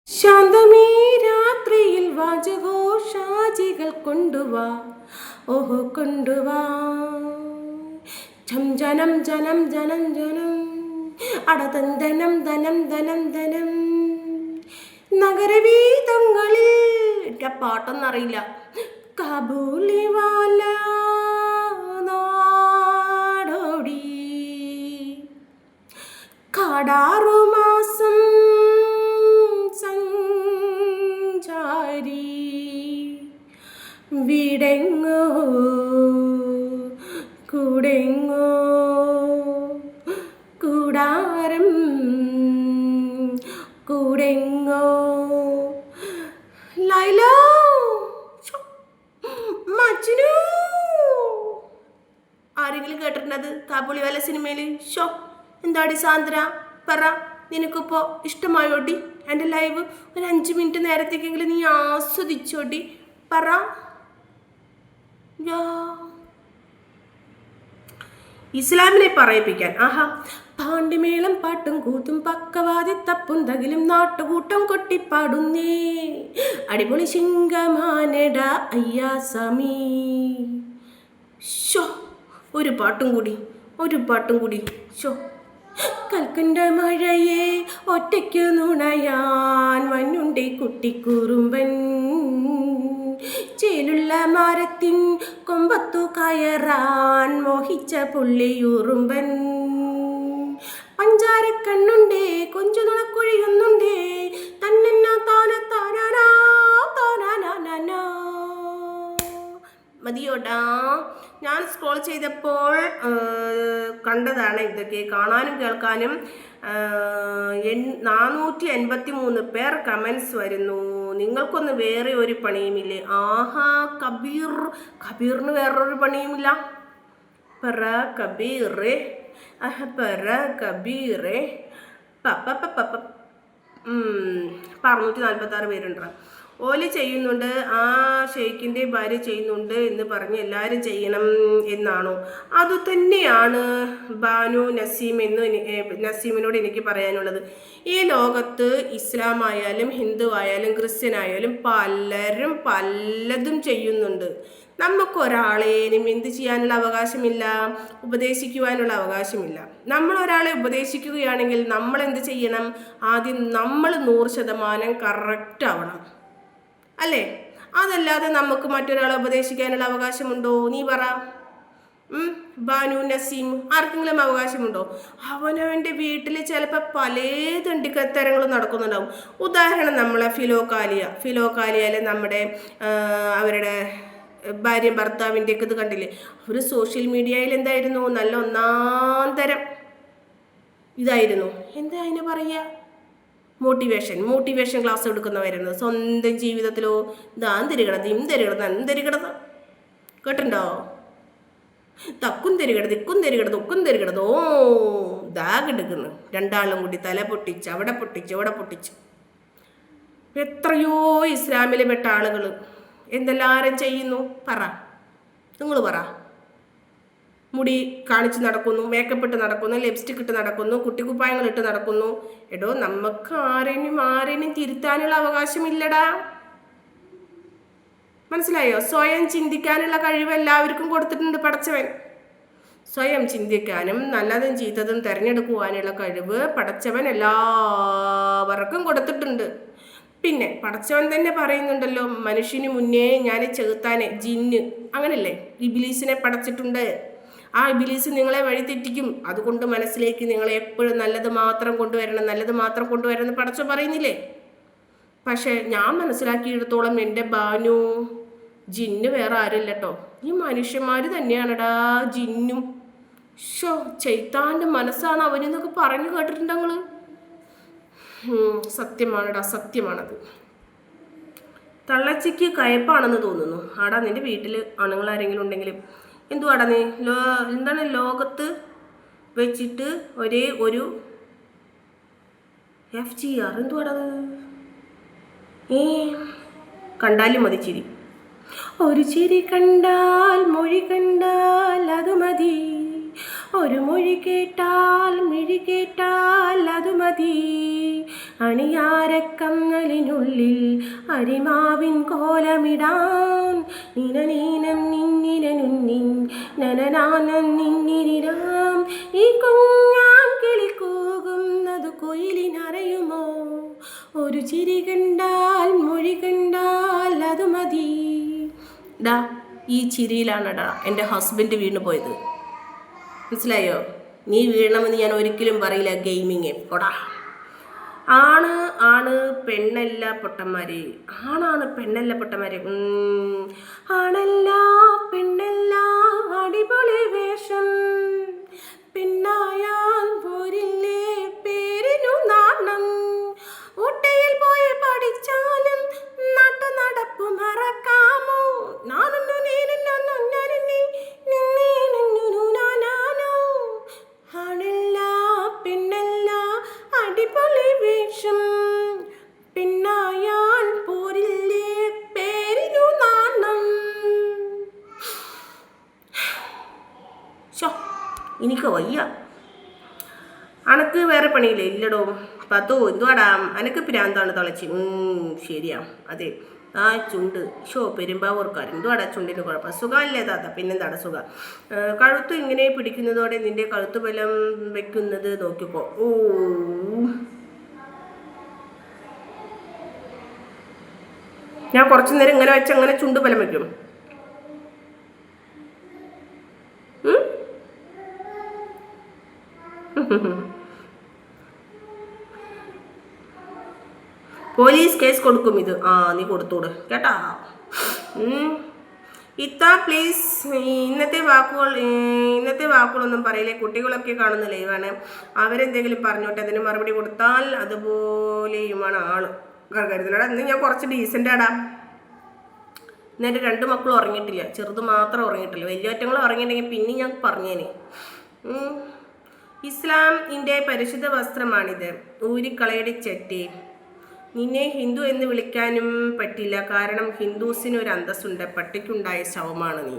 ശാന്തമീ രാത്രിയിൽ വാചകോഷാജികൾ കൊണ്ടുവാ, ഓഹോ കൊണ്ടുവാ. ജനം ജനം ജനം ജനം അടതന്തനം ധനം ധനം ധനം. നഗരവീഥങ്ങളിൽ എൻ്റെ പാട്ടൊന്നറിയില്ല. കാബൂളിവാല നാടോടി കാടാറുമാസം സഞ്ചാരി വീടെങ്ങോ കൂടെങ്ങോ കൂടാരം കൂടെങ്ങോ. ലൈലോ മജ്നു ആരെങ്കിലും കേട്ടിട്ടുണ്ടത് കാബൂളിവാല സിനിമയിൽ? ഷോ എന്താടി സാന്ദ്ര പറ, നിനക്കിപ്പോൾ ഇഷ്ടമായോടി എൻ്റെ ലൈവ്? ഒരു 5 മിനിറ്റ് നേരത്തേക്കെങ്കിലും നീ ആസ്വദിച്ചോടി പറ. ഇസ്ലാമിനെ പറയിപ്പിക്കാൻ ആഹാ പാണ്ടിമേളം പാട്ടും കൂത്തും പക്കവാതി തപ്പും തകിലും നാട്ടുകൂട്ടം കൊട്ടിപ്പാടുന്നേ. അടിപൊളി ശിങ്കമാനട അയ്യാ സമീ. ഷോ ഒരു പാട്ടും കൂടി ഷോ. കൽക്കണ്ട മഴയെ ഒറ്റയ്ക്ക് നുണയാൻ വന്നുണ്ടേ കുട്ടിക്കുറുമ്പൻ. ചേലുള്ള മരത്തിൻ കൊമ്പത്തു കയറാൻ മോഹിച്ച പുള്ളിയുറുമ്പൻ. പഞ്ചാരക്കണ്ണുണ്ടേ കൊഞ്ചു നുണക്കുഴിയുന്നുണ്ടേ തന്നെന്നാ താനാ താനാ താനാ. മതിയോട്ടാ, ഞാൻ സ്ക്രോൾ ചെയ്തപ്പോൾ കണ്ടതാണ് ഇതൊക്കെ. കാണാനും കേൾക്കാനും 483 പേർ കമൻസ് വരുന്നു. നിങ്ങൾക്കൊന്ന് വേറെ ഒരു പണിയുമില്ലേ? ആഹാ കബീറിന് വേറൊരു പണിയുമില്ല. പറ കബീറേ പറ കബീറേ. 646 പേരുണ്ട്. ഓല് ചെയ്യുന്നുണ്ട്, ആ ഷെയ്ഖിൻ്റെ ഭാര്യ ചെയ്യുന്നുണ്ട് എന്ന് പറഞ്ഞ് എല്ലാവരും ചെയ്യണം എന്നാണോ? അതുതന്നെയാണ് ബാനു നസീമിനോട് എനിക്ക് പറയാനുള്ളത്. ഈ ലോകത്ത് ഇസ്ലാം ആയാലും ഹിന്ദു ആയാലും ക്രിസ്ത്യൻ ആയാലും പലരും പലതും ചെയ്യുന്നുണ്ട്. നമുക്കൊരാളേനും എന്ത് ചെയ്യാനുള്ള അവകാശമില്ല, ഉപദേശിക്കുവാനുള്ള അവകാശമില്ല. നമ്മളൊരാളെ ഉപദേശിക്കുകയാണെങ്കിൽ നമ്മൾ എന്ത് ചെയ്യണം? ആദ്യം നമ്മൾ 100% കറക്റ്റ് ആവണം, അല്ലേ? അതല്ലാതെ നമുക്ക് മറ്റൊരാളെ ഉപദേശിക്കാനുള്ള അവകാശമുണ്ടോ? നീ പറ. ബാനു നസീം ആർക്കെങ്കിലും അവകാശമുണ്ടോ? അവനവൻ്റെ വീട്ടിൽ ചിലപ്പോൾ പല തണ്ടിക്കത്തരങ്ങളും നടക്കുന്നുണ്ടാവും. ഉദാഹരണം നമ്മളെ ഫിലോകാലിയയിലെ നമ്മുടെ അവരുടെ ഭാര്യ ഭർത്താവിൻ്റെ ഒക്കെ ഇത് കണ്ടില്ലേ? അവർ സോഷ്യൽ മീഡിയയിൽ എന്തായിരുന്നു? നല്ല ഒന്നാന്തരം ഇതായിരുന്നു. എന്താ അതിനെ പറയുക? മോട്ടിവേഷൻ ക്ലാസ് എടുക്കുന്നവരായിരുന്നു. സ്വന്തം ജീവിതത്തിലോ ദാൻ തിരികിടത് കേട്ടുണ്ടോ? തക്കും തിരികിടത് ഇക്കും തിരികിടത് ഓ ദാഗെടുക്കുന്നു. രണ്ടാളും കൂടി തല പൊട്ടിച്ച് അവിടെ പൊട്ടിച്ച് എത്രയോ ഇസ്ലാമിൽ പെട്ട ആളുകൾ എന്തെല്ലാവരും ചെയ്യുന്നു പറ. നിങ്ങൾ പറ. മുടി കാണിച്ച് നടക്കുന്നു, മേക്കപ്പ് ഇട്ട് നടക്കുന്നു, ലിപ്സ്റ്റിക് ഇട്ട് നടക്കുന്നു, കുട്ടിക്കുപ്പായങ്ങൾ ഇട്ട് നടക്കുന്നു. എടോ, നമുക്ക് ആരെയും തിരുത്താനുള്ള അവകാശമില്ലടാ. മനസ്സിലായോ? സ്വയം ചിന്തിക്കാനുള്ള കഴിവ് എല്ലാവർക്കും കൊടുത്തിട്ടുണ്ട് പടച്ചവൻ. സ്വയം ചിന്തിക്കാനും നല്ലതും ചീത്തതും തിരഞ്ഞെടുക്കുവാനുള്ള കഴിവ് പടച്ചവൻ എല്ലാവർക്കും കൊടുത്തിട്ടുണ്ട്. പിന്നെ പടച്ചവൻ തന്നെ പറയുന്നുണ്ടല്ലോ, മനുഷ്യന് മുന്നേ ഞാൻ ചെകുത്താനെ ജിന്ന് അങ്ങനല്ലേ ഇബിലീസിനെ പടച്ചിട്ടുണ്ട്. ആ ഇബിലീസ് നിങ്ങളെ വഴിതെറ്റിക്കും. അതുകൊണ്ട് മനസ്സിലേക്ക് നിങ്ങളെ എപ്പോഴും നല്ലത് മാത്രം കൊണ്ടുവരണം എന്ന് പടച്ചോ പറയുന്നില്ലേ? പക്ഷേ ഞാൻ മനസ്സിലാക്കിയിടത്തോളം എൻ്റെ ബാനു ജിന്ന് വേറെ ആരുമില്ല കേട്ടോ. ഈ മനുഷ്യന്മാർ തന്നെയാണടാ ജിന്നും. ഷോ ചെയ്ത്താൻ്റെ മനസ്സാണ് അവനെന്നൊക്കെ പറഞ്ഞു കേട്ടിട്ടുണ്ട് നിങ്ങൾ? സത്യമാണത്. തള്ളച്ചിക്ക് കയപ്പാണെന്ന് തോന്നുന്നു. ആടാ നിൻ്റെ വീട്ടിൽ ആണുങ്ങൾ ആരെങ്കിലും ഉണ്ടെങ്കിലും എന്തുവാടാ നീ എന്താണ് ലോകത്ത് വെച്ചിട്ട് ഒരേ ഒരു FGR എന്തുവാടത്? കണ്ടാലും മതി ചിരി. ഒരു ചിരി കണ്ടാൽ മൊഴി കണ്ടാൽ അത് മതി, ഒരു മൊഴി കേട്ടാൽ മിഴി കേട്ടാൽ അത് മതി. അണിയാരക്കങ്ങലിനുള്ളിൽ അരിമാവിൻ കോലമിടാൻ നിനനീനം നിന്നിരനുന്നിൻ നനനാനം നിന്നിരാം ഈ കുഞ്ഞാൻ കിളി കൂകുന്നത് കൊയിലിനറിയുമോ ഒരു ചിരി കണ്ടാൽ മൊഴി കണ്ടാൽ അത് മതി. ഡാ ഈ ചിരിയിലാണടാ എൻ്റെ ഹസ്ബൻഡ് വീണ് പോയത്, മനസ്സിലായോ? നീ വീണമെന്ന് ഞാൻ ഒരിക്കലും പറയില്ല. ഗെയിമിങ് പോടാ. ആണ് ആണ് പെണ്ണല്ല പൊട്ടന്മാരെ, ആണാണ് പെണ്ണല്ല പൊട്ടന്മാരെ. ആണല്ല പെണ്ണല്ല അടിപൊളി വേഷം, പെണ്ണായാൽ പോരില്ലേ പേരിനു നാണം. ഊട്ടയിൽ പോയി പഠിച്ചാലും നാട്ടു നടപ്പു മറക്കാമോ? നാനൊന്നു ആണല്ല പെണ്ണല്ല അടിപൊളി വേഷം, പെണ്ണായാൽ പോരില്ലേ പേരിനു നാണം. എനിക്ക് വയ്യ. അനക്ക് വേറെ പണിയില്ലേ? ഇല്ലടോ. പത്തോ എന്തുവാടാ അനക്ക് പ്രാന്താണ് തളച്ച്. ശരിയാ, അതെ. ആ ചുണ്ട് പെരുമ്പാവൂർക്കാർ എന്തുവാടാ ചുണ്ടിന് കുഴപ്പം? സുഖമല്ലേ താത്ത? പിന്നെന്താടാ സുഖം. കഴുത്ത് ഇങ്ങനെ പിടിക്കുന്നതോടെ നിന്റെ കഴുത്ത് ബലം വെക്കുന്നത് നോക്കിക്കോ. ഞാൻ കുറച്ചു നേരം ഇങ്ങനെ വെച്ച് അങ്ങനെ ചുണ്ട് ബലം വെക്കും. പോലീസ് കേസ് കൊടുക്കും ഇത്. നീ കൊടുത്തോട് കേട്ടാ. ഇത്ത പ്ലീസ് ഇന്നത്തെ വാക്കുകളൊന്നും പറയില്ലേ. കുട്ടികളൊക്കെ കാണുന്ന ലൈവാണ്, അവരെന്തെങ്കിലും പറഞ്ഞോട്ടെ, അതിന് മറുപടി കൊടുത്താൽ അതുപോലെയുമാണ് ആള്. കരുതലടാ. ഇന്ന് ഞാൻ കുറച്ച് ഡീസൻ്റാടാ. എന്നിട്ട് 2 മക്കളും ഉറങ്ങിയിട്ടില്ല, ചെറുത് മാത്രം ഉറങ്ങിയിട്ടില്ല. വലിയറ്റങ്ങളും ഉറങ്ങിയിട്ടുണ്ടെങ്കിൽ പിന്നെ ഞാൻ പറഞ്ഞേനെ. ഇസ്ലാമിൻ്റെ പരിശുദ്ധ വസ്ത്രമാണിത്, ഊരിക്കളയടി ചെട്ടി. നിന്നെ ഹിന്ദു എന്ന് വിളിക്കാനും പറ്റില്ല, കാരണം ഹിന്ദുസിന് ഒരു അന്തസ്സുണ്ട്, പട്ടിക്കുണ്ടായ ശവമാണ് നീ.